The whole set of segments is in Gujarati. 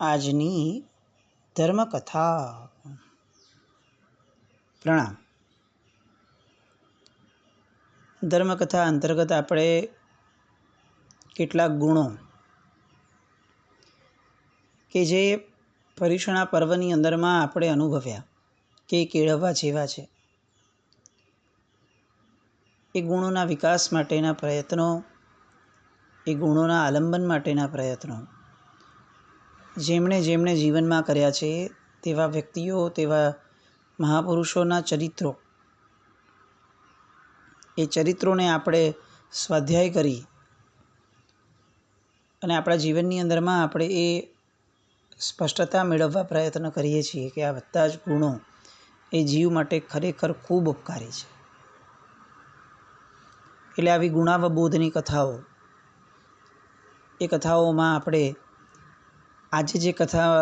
આજની ધર્મકથા. પ્રણામ. ધર્મકથા અંતર્ગત આપણે કેટલાક ગુણો કે જે પર્યુષણા પર્વની અંદરમાં આપણે અનુભવ્યા કે કેળવવા જેવા છે, એ ગુણોના વિકાસ માટેના પ્રયત્નો, એ ગુણોના આલંબન માટેના પ્રયત્નો જેમણે જેમણે જીવનમાં કર્યા છે તેવા વ્યક્તિઓ, તેવા મહાપુરુષોના ચરિત્રો, એ ચરિત્રોને આપણે સ્વાધ્યાય કરી અને આપણા જીવનની અંદરમાં આપણે એ સ્પષ્ટતા મેળવવા પ્રયત્ન કરીએ છીએ કે આ બધા જ ગુણો એ જીવ માટે ખરેખર ખૂબ ઉપકારી છે. એટલે આવી ગુણાવબોધની કથાઓ, એ કથાઓમાં આપણે આજે જે કથાનો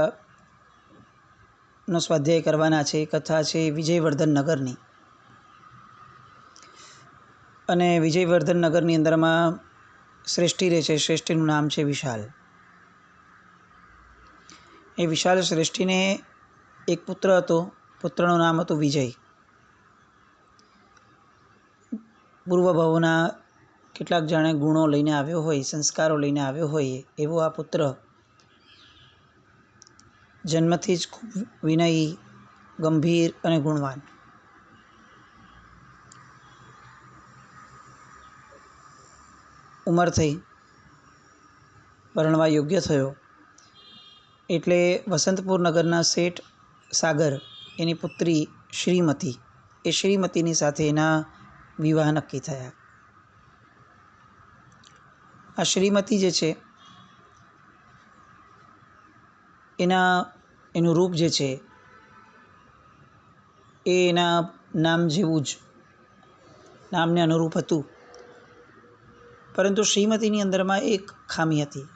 સ્વાધ્યાય કરવાના છે એ કથા છે વિજયવર્ધન નગરની. અને વિજયવર્ધન નગરની અંદરમાં શ્રેષ્ઠી રહે છે. શ્રેષ્ઠીનું નામ છે વિશાલ. એ વિશાલ શ્રેષ્ઠીને એક પુત્ર હતો. પુત્રનું નામ હતું વિજય. પૂર્વભાવોના કેટલાક જાણે ગુણો લઈને આવ્યો હોય, સંસ્કારો લઈને આવ્યો હોય એવો આ પુત્ર જન્મથી જ ખૂબ વિનયી, ગંભીર અને ગુણવાન. ઉંમર થઈ, પરણવા યોગ્ય થયો એટલે વસંતપુર નગરના શેઠ સાગર, એની પુત્રી શ્રીમતી, એ શ્રીમતીની સાથે એના વિવાહ નક્કી થયા. આ શ્રીમતી જે છે એનું રૂપ જે છે એ એના નામ જેવું જ, નામને અનુરૂપ હતું. પરંતુ શ્રીમતીની અંદરમાં એક ખામી હતી.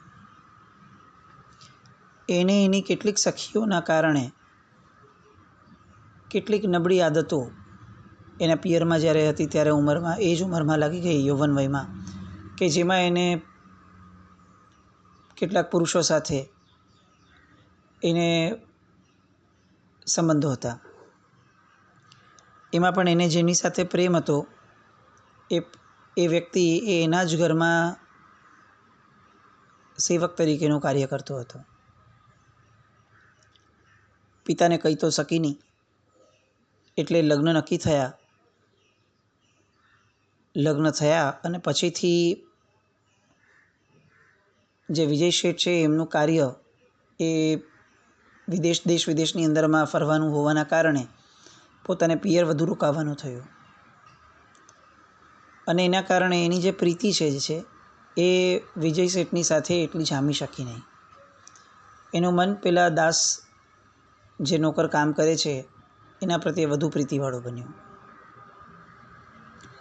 એને એની કેટલીક સખીઓના કારણે કેટલીક નબળી આદતો એના પિયરમાં જ્યારે હતી ત્યારે ઉંમરમાં, એ જ ઉંમરમાં લાગી ગઈ, યૌવન વયમાં, કે જેમાં એને કેટલાક પુરુષો સાથે એને સંબંધો હતા. એમાં પણ એને જેની સાથે પ્રેમ હતો એ વ્યક્તિ એના જ ઘરમાં સેવક તરીકેનું કાર્ય કરતો હતો. પિતાને કહી તો શકી નહીં એટલે લગ્ન નક્કી થયા. લગ્ન થયા અને પછીથી જે વિજય શેઠ છે એમનું કાર્ય એ દેશ વિદેશની અંદરમાં ફરવાનું હોવાના કારણે પોતાને પિયર વધુ રોકાવાનું થયું. અને એના કારણે એની જે પ્રીતિ છે એ વિજય શેઠની સાથે એટલી જામી શકી નહીં. એનું મન પેલા દાસ જે નોકર કામ કરે છે એના પ્રત્યે વધુ પ્રીતિવાળું બન્યું.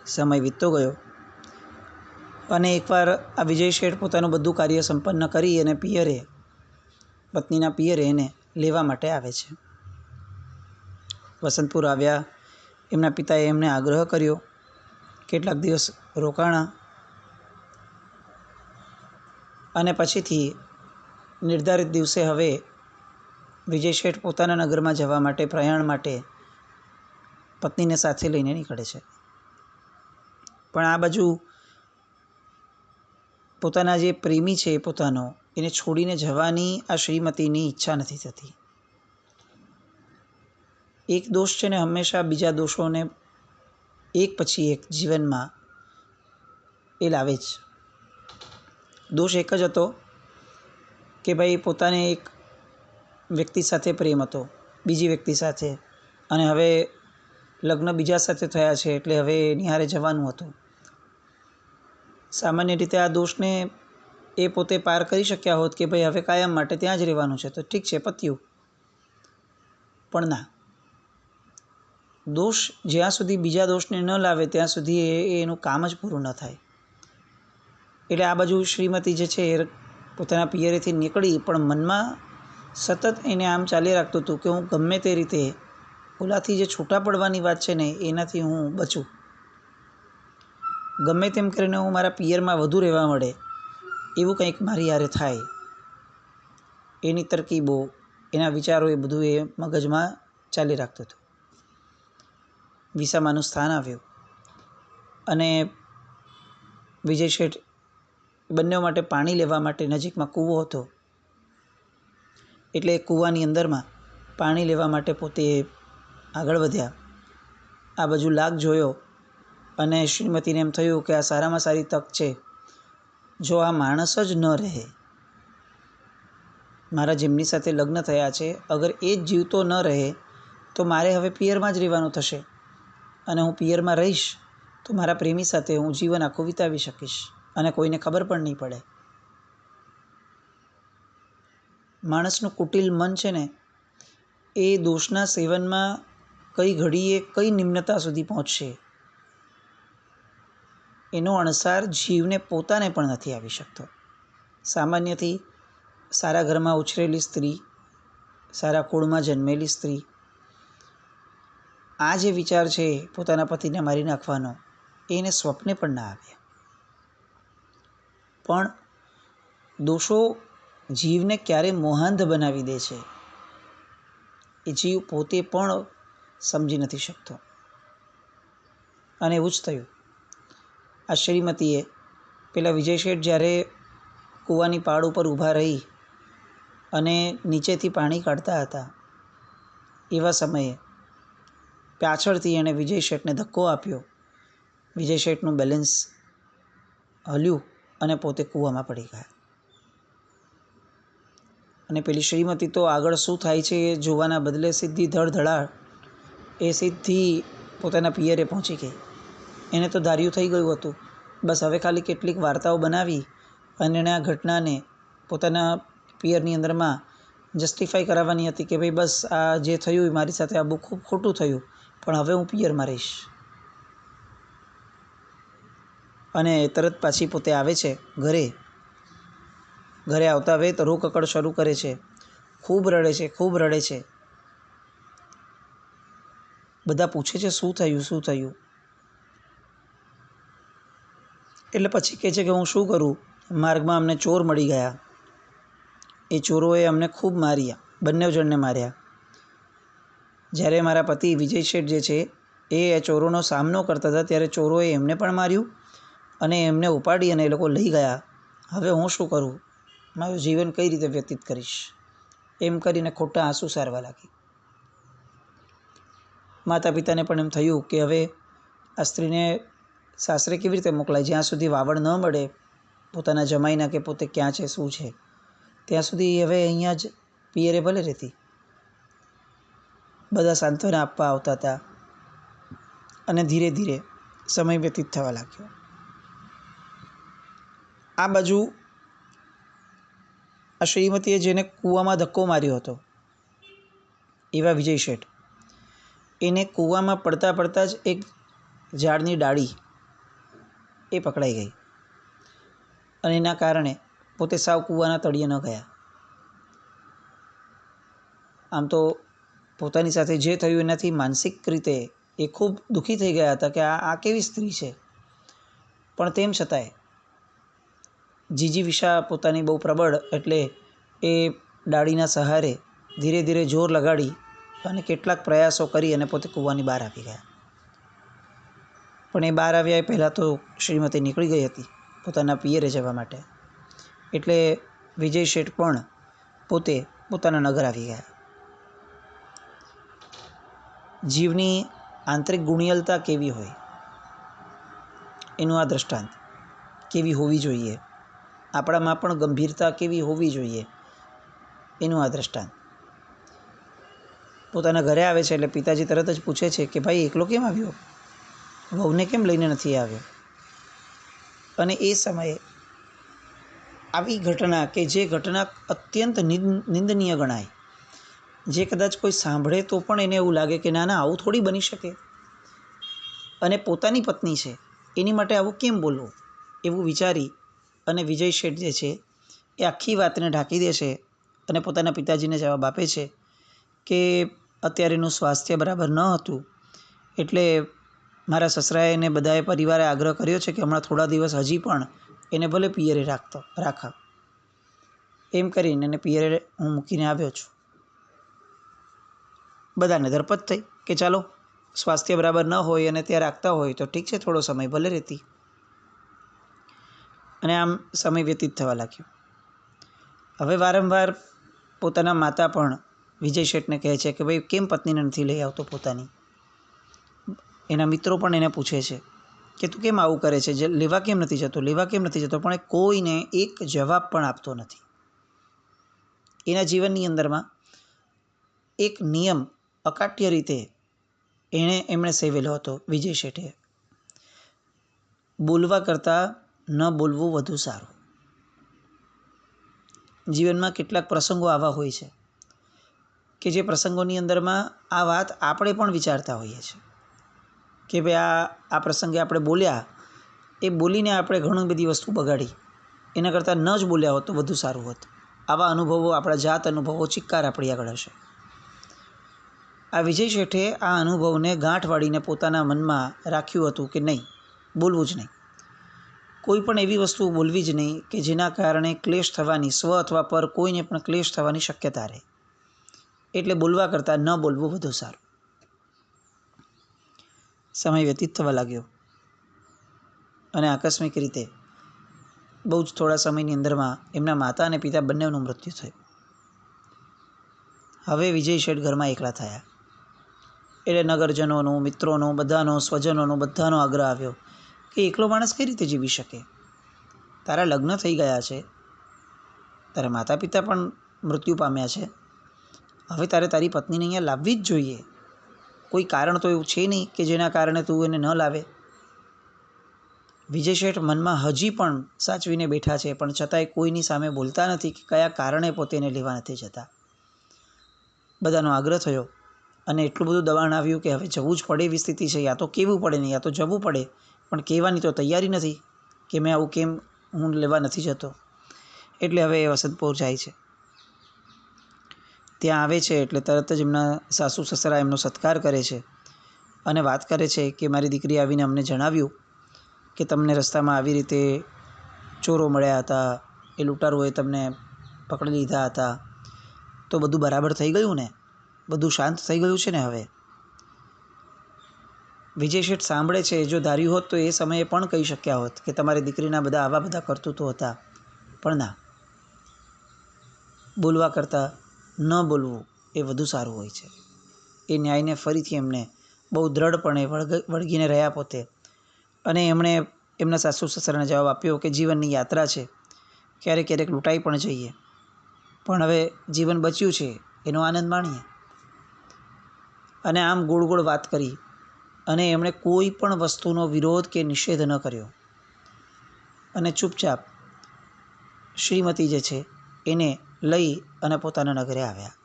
સમય વીતતો ગયો અને એકવાર આ વિજય શેઠ પોતાનું બધું કાર્ય સંપન્ન કરી અને પિયરે, પત્નીના પિયરે એને લેવા માટે આવે છે. વસંતપુર આવ્યા. એમના પિતાએ એમને આગ્રહ કર્યો, કેટલાક દિવસ રોકાણા અને પછીથી નિર્ધારિત દિવસે હવે વિજય શેઠ પોતાના નગરમાં જવા માટે, પ્રયાણ માટે પત્નીને સાથે લઈને નીકળે છે. પણ આ બાજુ પોતાના જે પ્રેમી છે પોતાનો, એને છોડીને જવાની આ શ્રીમતીની ઈચ્છા નથી થતી. એક દોષ છે ને હંમેશા બીજા દોષોને એક પછી એક જીવનમાં એ લાવે જ. દોષ એક જ હતો કે ભાઈ પોતાને એક વ્યક્તિ સાથે પ્રેમ હતો, બીજી વ્યક્તિ સાથે, અને હવે લગ્ન બીજા સાથે થયા છે એટલે હવે નિહારે જવાનું હતું. સામાન્ય રીતે આ દોષને એ પોતે પાર કરી શક્યા હોત કે ભાઈ હવે કાયમ માટે ત્યાં જ રહેવાનું છે તો ઠીક છે, પત્યું. પણ ના, દોષ જ્યાં સુધી બીજા દોષને ન લાવે ત્યાં સુધી એનું કામ જ પૂરું ન થાય. એટલે આ બાજુ શ્રીમતી જે છે એ પોતાના પિયરેથી નીકળી પણ મનમાં સતત એને આમ ચાલી રાખતું હતું કે હું ગમે તે રીતે ઓલાથી જે છૂટા પડવાની વાત છે ને એનાથી હું બચું, ગમે તેમ કરીને હું મારા પિયરમાં વધુ રહેવા મળે એવું કંઈક મારી હારે થાય. એની તરકીબો, એના વિચારો એ બધું એ મગજમાં ચાલી રાખતું હતું. વિસામાનું સ્થાન આવ્યું અને વિજય શેઠ બંને માટે પાણી લેવા માટે નજીકમાં કૂવો હતો, એટલે કૂવાની અંદરમાં પાણી લેવા માટે પોતે આગળ વધ્યા. આ બાજુ લાગ જોયો અને શ્રીમતીને એમ થયું કે આ સારામાં સારી તક છે. જો આ માણસ જ ન રહે, મારા જેમની સાથે લગ્ન થયા છે, અગર એ જ જીવતો ન રહે તો મારે હવે પિયરમાં જ રહેવાનું થશે અને હું પિયરમાં રહીશ તો મારા પ્રેમી સાથે હું જીવન આખું વિતાવી શકીશ અને કોઈને ખબર પણ નહીં પડે. માણસનું કુટિલ મન છે ને, એ દોષના સેવનમાં કઈ ઘડીએ કઈ નિમ્નતા સુધી પહોંચશે એનો અણસાર જીવને પોતાને પણ નથી આવી શકતો. સામાન્યથી સારા ઘરમાં ઉછરેલી સ્ત્રી, સારા કુળમાં જન્મેલી સ્ત્રી, આ જે વિચાર છે પોતાના પતિને મારી નાખવાનો, એને સ્વપ્ને પણ ના આવે. પણ દોષો જીવને ક્યારે મોહાંધ બનાવી દે છે એ જીવ પોતે પણ સમજી નથી શકતો. અને એવું જ થયું. આ શ્રીમતીએ પેલા વિજય શેઠ જ્યારે કૂવાની પાળ ઉપર ઊભા રહી અને નીચેથી પાણી કાઢતા હતા, એવા સમયે પાછળથી એણે વિજય શેઠને ધક્કો આપ્યો. વિજય શેઠનું બેલેન્સ હલ્યું અને પોતે કૂવામાં પડી ગયા. અને પેલી શ્રીમતી તો આગળ શું થાય છે એ જોવાના બદલે સીધી ધડધડાટ એ સીધી પોતાના પિયરે પહોંચી ગઈ. એને તો ધાર્યું થઈ ગયું હતું, બસ હવે ખાલી કેટલીક વાર્તાઓ બનાવી અને એણે આ ઘટનાને પોતાના પિયરની અંદરમાં જસ્ટિફાઈ કરાવવાની હતી કે ભાઈ બસ આ જે થયું મારી સાથે આ બહુ ખૂબ ખોટું થયું, પણ હવે હું પિયરમાં રહીશ. અને તરત પાછી પોતે આવે છે ઘરે. ઘરે આવતા વેત રોકકળ શરૂ કરે છે. ખૂબ રડે છે, ખૂબ રડે છે. બધા પૂછે છે શું થયું, શું થયું? એટલે પછી કહે છે કે હું શું કરું, માર્ગમાં અમને ચોર મળી ગયા. એ ચોરોએ અમને ખૂબ માર્યા, બંને જણને માર્યા. જ્યારે મારા પતિ વિજય શેઠ જે છે એ ચોરોનો સામનો કરતા હતા ત્યારે ચોરોએ એમને પણ માર્યું અને એમને ઉપાડી અને એ લોકો લઈ ગયા. હવે હું શું કરું, મારું જીવન કઈ રીતે વ્યતીત કરીશ? એમ કરીને ખોટા આંસુ સારવા લાગી. માતા પિતાને પણ એમ થયું કે હવે આ સ્ત્રીને સાસરે કેવી રીતે મોકલાય, જ્યાં સુધી વાવડ ન મળે પોતાના જમાઈના કે પોતે ક્યાં છે શું છે ત્યાં સુધી હવે અહીંયા જ પિયરે ભલે રહેતી. બધા સાંત્વના આપવા આવતા હતા અને ધીરે ધીરે સમય વ્યતીત થવા લાગ્યો. આ બાજુ આ શ્રીમતીએ જેને કૂવામાં ધક્કો માર્યો હતો એવા વિજય શેઠ, એને કૂવામાં પડતા પડતા જ એક ઝાડની ડાળી એ પકડાઈ ગઈ અને એના કારણે પોતે સાવ કૂવાના તળિયે ન ગયા. આમ તો પોતાની સાથે જે થયું એનાથી માનસિક રીતે એ ખૂબ દુઃખી થઈ ગયા હતા કે આ કેવી સ્ત્રી છે. પણ તેમ છતાંય જીજીવિષા પોતાની બહુ પ્રબળ, એટલે એ ડાળીના સહારે ધીરે ધીરે જોર લગાડી અને કેટલાક પ્રયાસો કરી અને પોતે કૂવાની બહાર આવી ગયા. પણ એ બહાર આવ્યા એ પહેલાં તો શ્રીમતી નીકળી ગઈ હતી પોતાના પિયરે જવા માટે. એટલે વિજય શેઠ પણ પોતે પોતાના નગર આવી ગયા. જીવની આંતરિક ગુણિયલતા કેવી હોય એનું આ દૃષ્ટાંત. કેવી હોવી જોઈએ, આપણામાં પણ ગંભીરતા કેવી હોવી જોઈએ એનું આ દૃષ્ટાંત. પોતાના ઘરે આવે છે એટલે પિતાજી તરત જ પૂછે છે કે ભાઈ એકલો કેમ આવ્યો, વહુને કેમ લઈને નથી આવ્યો? અને એ સમયે આવી ઘટના કે જે ઘટના અત્યંત નિંદનીય ગણાય, જે કદાચ કોઈ સાંભળે તો પણ એને એવું લાગે કે ના ના આવું થોડી બની શકે, અને પોતાની પત્ની છે એની માટે આવું કેમ બોલવું, એવું વિચારી અને વિજય શેઠ જે છે એ આખી વાતને ઢાંકી દે છે અને પોતાના પિતાજીને જવાબ આપે છે કે અત્યારે એનું સ્વાસ્થ્ય બરાબર ન હતું, એટલે મારા સસરાએ એને બધાએ પરિવારે આગ્રહ કર્યો છે કે હમણાં થોડા દિવસ હજી પણ એને ભલે પિયરે રાખા. એમ કરીને એને પિયરે હું મૂકીને આવ્યો છું. બધાને ધરપત થઈ કે ચાલો સ્વાસ્થ્ય બરાબર ન હોય અને ત્યાં રાખતા હોય તો ઠીક છે, થોડો સમય ભલે રહેતી. અને આમ સમય વ્યતીત થવા લાગ્યો. હવે વારંવાર પોતાના માતા પણ વિજય શેઠને કહે છે કે ભાઈ કેમ પત્નીને નથી લઈ આવતો પોતાની. એના મિત્રો પણ એને પૂછે છે કે તું કેમ આવું કરે છે, લેવા કેમ નથી જતો, લેવા કેમ નથી જતો, પણ એ કોઈને એક જવાબ પણ આપતો નથી. એના જીવનની અંદરમાં એક નિયમ અકાટ્ય રીતે એમણે સેવેલો હતો વિજય શેઠે. બોલવા કરતાં ન બોલવું વધુ સારું. જીવનમાં કેટલાક પ્રસંગો આવા હોય છે કે જે પ્રસંગોની અંદરમાં આ વાત આપણે પણ વિચારતા હોઈએ છીએ કે ભાઈ આ પ્રસંગે આપણે બોલ્યા, એ બોલીને આપણે ઘણી બધી વસ્તુ બગાડી, એના કરતાં ન જ બોલ્યા હોત તો વધુ સારું હોત. આવા અનુભવો, આપણા જાત અનુભવો ચિક્કાર આપણી આગળ હશે. આ વિજય શેઠે આ અનુભવને ગાંઠ વાળીને પોતાના મનમાં રાખ્યું હતું કે નહીં, બોલવું જ નહીં. કોઈ પણ એવી વસ્તુ બોલવી જ નહીં કે જેના કારણે ક્લેશ થવાની, સ્વ અથવા પર કોઈને પણ ક્લેશ થવાની શક્યતા રહે. એટલે બોલવા કરતાં ન બોલવું વધુ સારું. સમય વ્યતીત થવા લાગ્યો અને આકસ્મિક રીતે બહુ જ થોડા સમયની અંદરમાં એમના માતા અને પિતા બંનેનું મૃત્યુ થયું. હવે વિજય શેઠ ઘરમાં એકલા થયા. એટલે નગરજનોનો, મિત્રોનો, બધાનો, સ્વજનોનો બધાનો આગ્રહ આવ્યો કે એકલો માણસ કઈ રીતે જીવી શકે? તારા લગ્ન થઈ ગયા છે, તારા માતા પિતા પણ મૃત્યુ પામ્યા છે, હવે તારે તારી પત્નીને અહીંયા લાવવી જ જોઈએ. કોઈ કારણ તો એવું છે નહીં કે જેના કારણે તું એને ન લાવે. વિજય શેઠ મનમાં હજી પણ સાચવીને બેઠા છે, પણ છતાંય કોઈની સામે બોલતા નથી કે કયા કારણે પોતે એને લેવા નથી જતા. બધાનો આગ્રહ થયો અને એટલું બધું દબાણ આવ્યું કે હવે જવું જ પડે એવી સ્થિતિ છે. યા તો કહેવું પડે ને યા તો જવું પડે, પણ કહેવાની તો તૈયારી નથી કે મેં આવું કેમ, હું લેવા નથી જતો. એટલે હવે એ વસંતપુર જાય છે. ત્યાં આવે છે એટલે તરત જ એમના સાસુ સસરા એમનો સત્કાર કરે છે અને વાત કરે છે કે મારી દીકરી આવીને અમને જણાવ્યું કે તમને રસ્તામાં આવી રીતે ચોરો મળ્યા હતા, એ લૂંટારુઓએ તમને પકડી લીધા હતા, તો બધું બરાબર થઈ ગયું ને, બધું શાંત થઈ ગયું છે ને? હવે વિજય શેઠ સાંભળે છે. જો ધાર્યું હોત તો એ સમયે પણ કહી શક્યા હોત કે તમારી દીકરીના આવા બધા કરતૂતો હતા, પણ ના, બોલવા કરતાં ન બોલવું એ વધુ સારું હોય છે. એ ન્યાયને ફરીથી એમને બહુ દ્રઢપણે વળગીને રહ્યા પોતે. અને એમણે એમના સાસુ સસરાને જવાબ આપ્યો કે જીવનની યાત્રા છે, ક્યારેક ક્યારેક લૂંટાઈ પણ જઈએ, પણ હવે જીવન બચ્યું છે એનો આનંદ માણીએ. અને આમ ગોળ ગોળ વાત કરી અને એમણે કોઈ પણ વસ્તુનો વિરોધ કે નિષેધ ન કર્યો અને ચૂપચાપ શ્રીમતી જે છે એને લઈ અને પોતાના નગરે આવ્યા.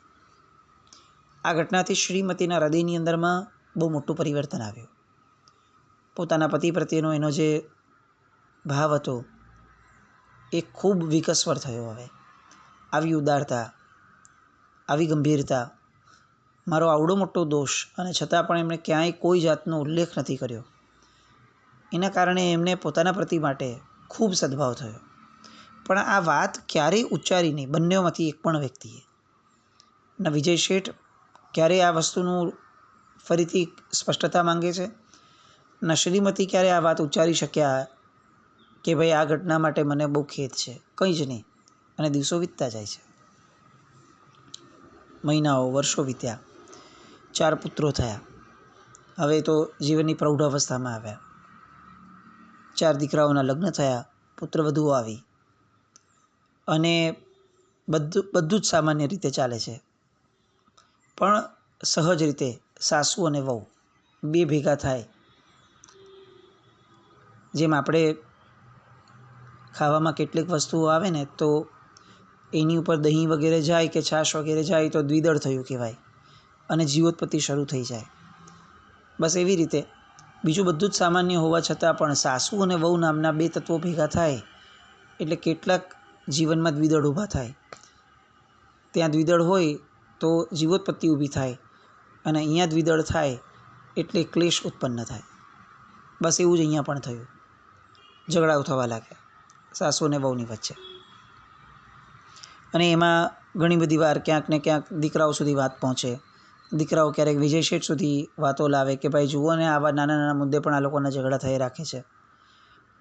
આ ઘટનાથી શ્રીમતીના હૃદયની અંદરમાં બહુ મોટું પરિવર્તન આવ્યું. પોતાના પતિ પ્રત્યેનો એનો જે ભાવ હતો એ ખૂબ વિકસવર થયો. હવે આવી ઉદારતા, આવી ગંભીરતા, મારો આવડો મોટો દોષ અને છતાં પણ એમણે ક્યાંય કોઈ જાતનો ઉલ્લેખ નથી કર્યો. એના કારણે એમને પોતાના પ્રતિ માટે ખૂબ સદભાવ થયો. પણ આ વાત ક્યારેય ઉચ્ચારી નહીં બંનેમાંથી એક પણ વ્યક્તિએ. ના વિજય શેઠ ક્યારે આ વસ્તુનું ફરીથી સ્પષ્ટતા માંગે છે, ના શ્રીમતી ક્યારે આ વાત ઉચ્ચારી શક્યા કે ભાઈ આ ઘટના માટે મને બહુ ખેદ છે. કંઈ જ નહીં. અને દિવસો વીતતા જાય છે. મહિનાઓ, વર્ષો વીત્યા. 4 પુત્રો થયા. હવે તો જીવનની પ્રૌઢ અવસ્થામાં આવ્યા. 4 દીકરાઓના લગ્ન થયા, પુત્રવધુઓ આવી અને બધું જ સામાન્ય રીતે ચાલે છે. પણ સહજ રીતે સાસુ અને વહુ બે ભેગા થાય, જેમ આપણે ખાવામાં કેટલીક વસ્તુઓ આવે ને તો એની ઉપર દહીં વગેરે જાય કે છાશ વગેરે જાય તો દ્વિદળ થયું કહેવાય અને જીવોત્પત્તિ શરૂ થઈ જાય. બસ એવી રીતે બીજું બધું જ સામાન્ય હોવા છતાં પણ સાસુ અને વહુ નામના 2 તત્વો ભેગા થાય એટલે કેટલાક જીવનમાં દ્વિદળ ઊભા થાય. ત્યાં દ્વિદળ હોય તો જીવોત્પત્તિ ઊભી થાય અને અહીંયા દ્વિદળ થાય એટલે ક્લેશ ઉત્પન્ન થાય. બસ એવું જ અહીંયા પણ થયું. ઝઘડાઓ થવા લાગ્યા સાસુ અને વહુની વચ્ચે. અને એમાં ઘણી બધી વાર ક્યાંક ને ક્યાંક દીકરાઓ સુધી વાત પહોંચે. દીકરાઓ ક્યારેક વિજય શેઠ સુધી વાતો લાવે કે ભાઈ જુઓ ને આવા નાના નાના મુદ્દે પણ આ લોકોના ઝઘડા થઈ રાખે છે.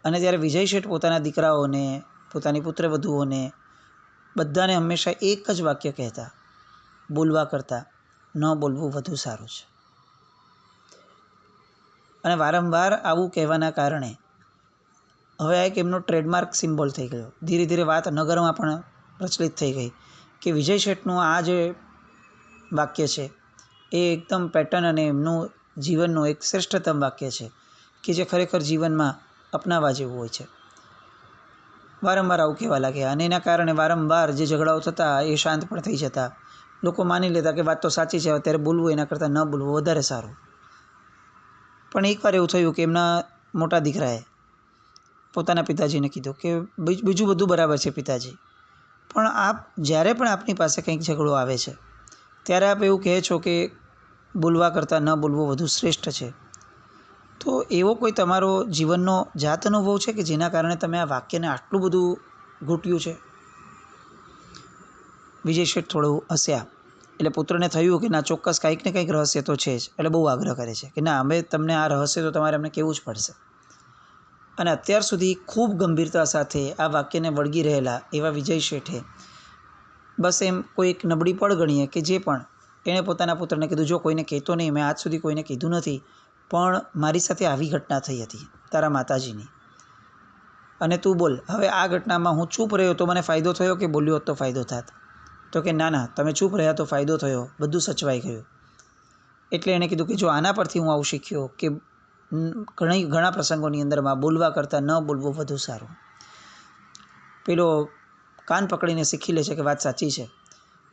અને ત્યારે વિજય શેઠ પોતાના દીકરાઓને, પોતાની પુત્રવધુઓને બધાને હંમેશા એક જ વાક્ય કહેતા, બોલવા કરતાં ન બોલવું વધુ સારું છે. અને વારંવાર આવું કહેવાના કારણે હવે આ એક એમનો ટ્રેડમાર્ક સિમ્બોલ થઈ ગયો. ધીરે ધીરે વાત નગરમાં પણ પ્રચલિત થઈ ગઈ કે વિજય શેઠનું આ જે વાક્ય છે એ એકદમ પેટર્ન અને એમનું જીવનનું એક શ્રેષ્ઠતમ વાક્ય છે કે જે ખરેખર જીવનમાં અપનાવવા જેવું હોય છે. વારંવાર આવું કહેવા લાગ્યા અને એના કારણે વારંવાર જે ઝઘડાઓ થતા એ શાંત પણ થઈ જતા. લોકો માની લેતા કે વાત તો સાચી છે, અત્યારે બોલવું એના કરતાં ન બોલવું વધારે સારું. પણ એકવાર એવું થયું કે એમના મોટા દીકરાએ પોતાના પિતાજીને કીધું કે બીજું બધું બરાબર છે પિતાજી, પણ આપ જ્યારે પણ આપની પાસે કંઈક ઝઘડો આવે છે ત્યારે આપ એવું કહે છો કે બોલવા કરતાં ન બોલવું વધુ શ્રેષ્ઠ છે. તો એવો કોઈ તમારો જીવનનો જાત અનુભવ છે કે જેના કારણે તમે આ વાક્યને આટલું બધું ઘૂંટ્યું છે? વિજય શેઠ થોડું હસ્યા. એટલે પુત્રને થયું કે ના, ચોક્કસ કંઈક ને કંઈક રહસ્ય તો છે જ. એટલે બહુ આગ્રહ કરે છે કે ના, અમે તમને આ રહસ્ય તો તમારે અમને કહેવું જ પડશે. અને અત્યાર સુધી ખૂબ ગંભીરતા સાથે આ વાક્યને વળગી રહેલા એવા વિજય શેઠે બસ એમ કોઈ એક નબળી પળ ગણીએ કે જે પણ એણે પોતાના પુત્રને કીધું, જો કોઈને કહેતો નહીં, મેં આજ સુધી કોઈને કીધું નથી, પણ મારી સાથે આવી ઘટના થઈ હતી તારા માતાજીની, અને તું બોલ. હવે આ ઘટનામાં હું ચૂપ રહ્યો તો મને ફાયદો થયો કે બોલ્યો હોત તો ફાયદો થાત? તો કે ના ના, તમે ચૂપ રહ્યા તો ફાયદો થયો, બધું સચવાઈ ગયું. એટલે એણે કીધું કે જો આના પરથી હું આવું શીખ્યો કે ઘણા પ્રસંગોની અંદરમાં બોલવા કરતાં ન બોલવું વધુ સારું. પેલો કાન પકડીને શીખી લે છે કે વાત સાચી છે.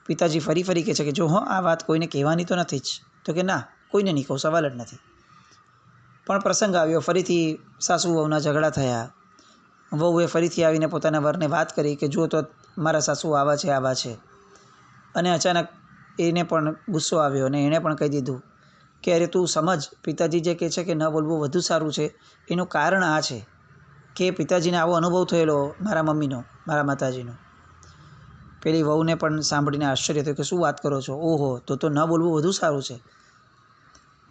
પિતાજી ફરી ફરી કહે છે કે જો આ વાત કોઈને કહેવાની તો નથી જ. તો કે ના, કોઈને નહીં કહું, સવાલ જ નથી. પણ પ્રસંગ આવ્યો, ફરીથી સાસુ વહુના ઝઘડા થયા. વહુએ ફરીથી આવીને પોતાના વરને વાત કરી કે જુઓ તો મારા સાસુ આવા છે. અને અચાનક એને પણ ગુસ્સો આવ્યો અને એણે પણ કહી દીધું કે અરે તું સમજ, પિતાજી જે કહે છે કે ન બોલવું વધુ સારું છે એનું કારણ આ છે કે પિતાજીને આવો અનુભવ થયેલો મારા મમ્મીનો, મારા માતાજીનો. પેલી વહુને પણ સાંભળીને આશ્ચર્ય થયું કે શું વાત કરો છો? ઓહો, તો ન બોલવું વધુ સારું છે.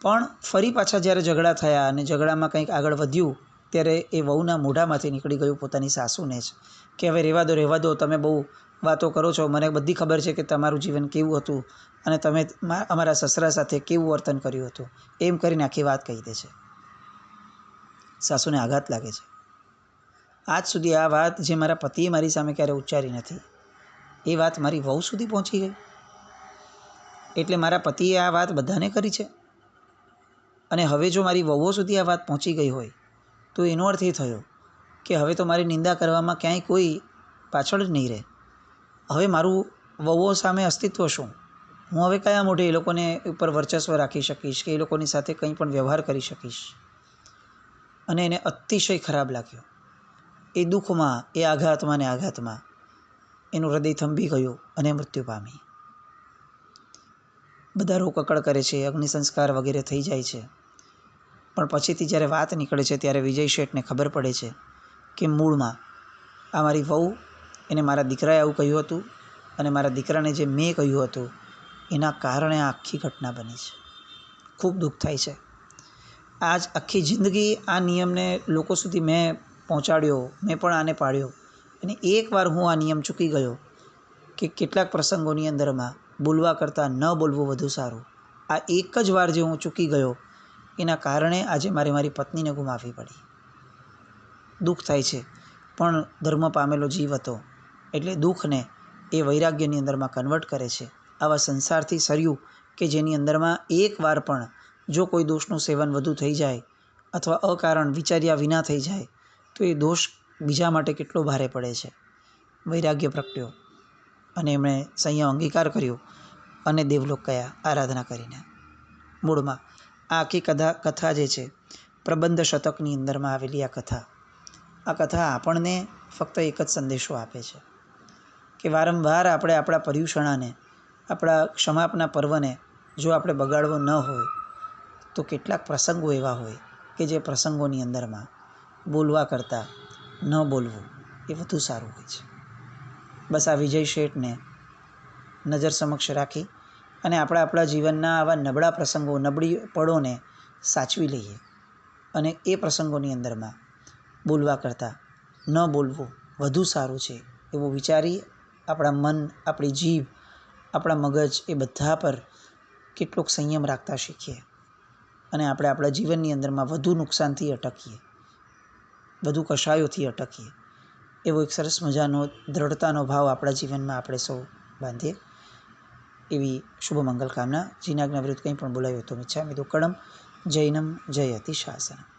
પણ ફરી પાછા જ્યારે ઝઘડા થયા અને ઝઘડામાં કંઈક આગળ વધ્યું ત્યારે એ વહુના મોઢામાંથી નીકળી ગયું પોતાની સાસુને જ કે હવે રહેવા દો, તમે બહુ વાતો કરો છો, મને બધી ખબર છે કે તમારું જીવન કેવું હતું અને તમે અમારા સસરા સાથે કેવું વર્તન કર્યું હતું. એમ કરીને આખી વાત કહી દે છે. સાસુને આઘાત લાગે છે. આજ સુધી આ વાત જે મારા પતિએ મારી સામે ક્યારે ઉચ્ચારી નથી, એ વાત મારી વહુ સુધી પહોંચી ગઈ. એટલે મારા પતિએ આ વાત બધાને કરી છે અને હવે જો મારી વહુઓ સુધી આ વાત પહોંચી ગઈ હોય તો એનો અર્થ એ થયો કે હવે તો મારી નિંદા કરવામાં ક્યાંય કોઈ પાછળ જ નહીં રહે. હવે મારું વહુઓ સામે અસ્તિત્વ શું? હું હવે કયા મોઢે એ લોકોને ઉપર વર્ચસ્વ રાખી શકીશ કે એ લોકોની સાથે કંઈ પણ વ્યવહાર કરી શકીશ? અને એને અતિશય ખરાબ લાગ્યો. એ દુઃખમાં, એ આઘાતમાં એનું હૃદય થંભી ગયું અને મૃત્યુ પામી. બધા રોકકળ કરે છે, અગ્નિ સંસ્કાર વગેરે થઈ જાય છે. પણ પછીથી જ્યારે વાત નીકળે છે ત્યારે વિજય શેઠને ખબર પડે છે કે મૂળમાં આ મારી વહુ, એને મારા દીકરાએ આવું કહ્યું હતું અને મારા દીકરાને જે મેં કહ્યું હતું એના કારણે આ આખી ઘટના બની છે. ખૂબ દુઃખ થાય છે. આજ આખી જિંદગી આ નિયમને લોકો સુધી મેં પહોંચાડ્યો, મેં પણ આને પાળ્યો અને એકવાર હું આ નિયમ ચૂકી ગયો કે કેટલાક પ્રસંગોની અંદરમાં બોલવા કરતાં ન બોલવું વધુ સારું. આ એક જ વાર જે હું ચૂકી ગયો એના કારણે આજે મારી પત્નીને ગુમાવવી પડી. દુઃખ થાય છે, પણ ધર્મ પામેલો જીવ હતો એટલે દુઃખને એ વૈરાગ્યની અંદરમાં કન્વર્ટ કરે છે. આવા સંસારથી સર્યું કે જેની અંદરમાં એકવાર પણ જો કોઈ દોષનું સેવન વધુ થઈ જાય અથવા અકારણ વિચાર્યા વિના થઈ જાય તો એ દોષ બીજા માટે કેટલો ભારે પડે છે. વૈરાગ્ય પ્રગટ્યો અને એમણે સંયમ અંગીકાર કર્યો અને દેવલોક ગયા આરાધના કરીને. મૂળમાં આ આખી કથા જે છે પ્રબંધ શતકની અંદરમાં આવેલી આ કથા આપણને ફક્ત એક જ સંદેશો આપે છે કે વારંવાર આપણે આપણા પર્યુષણાને, આપણા ક્ષમાપના પર્વને જો આપણે બગાડવો ન હોય તો કેટલાક પ્રસંગો એવા હોય કે જે પ્રસંગોની અંદરમાં બોલવા કરતાં ન બોલવું એ વધુ સારું હોય છે. બસ આ વિજય શેઠને નજર સમક્ષ રાખી અને આપણા જીવનના આવા નબળા પ્રસંગો, નબળી પળોને સાચવી લઈએ અને એ પ્રસંગોની અંદરમાં બોલવા કરતાં ન બોલવું વધુ સારું છે એવું વિચારી આપણા મન, આપણી જીભ, આપણા મગજ એ બધા પર કેટલોક સંયમ રાખતા શીખીએ અને આપણે આપણા જીવનની અંદરમાં વધુ નુકસાનથી અટકીએ, વધુ કશાયોથી અટકીએ એવો એક સરસ મજાનો દ્રઢતાનો ભાવ આપણા જીવનમાં આપણે સૌ બાંધીએ એવી શુભ મંગલ કામના. જીનાજ્ઞા વિરુદ્ધ કંઈ પણ બોલાયું તો મિચ્છામિ દુક્કડમ. જૈનમ જયતિ શાસનમ.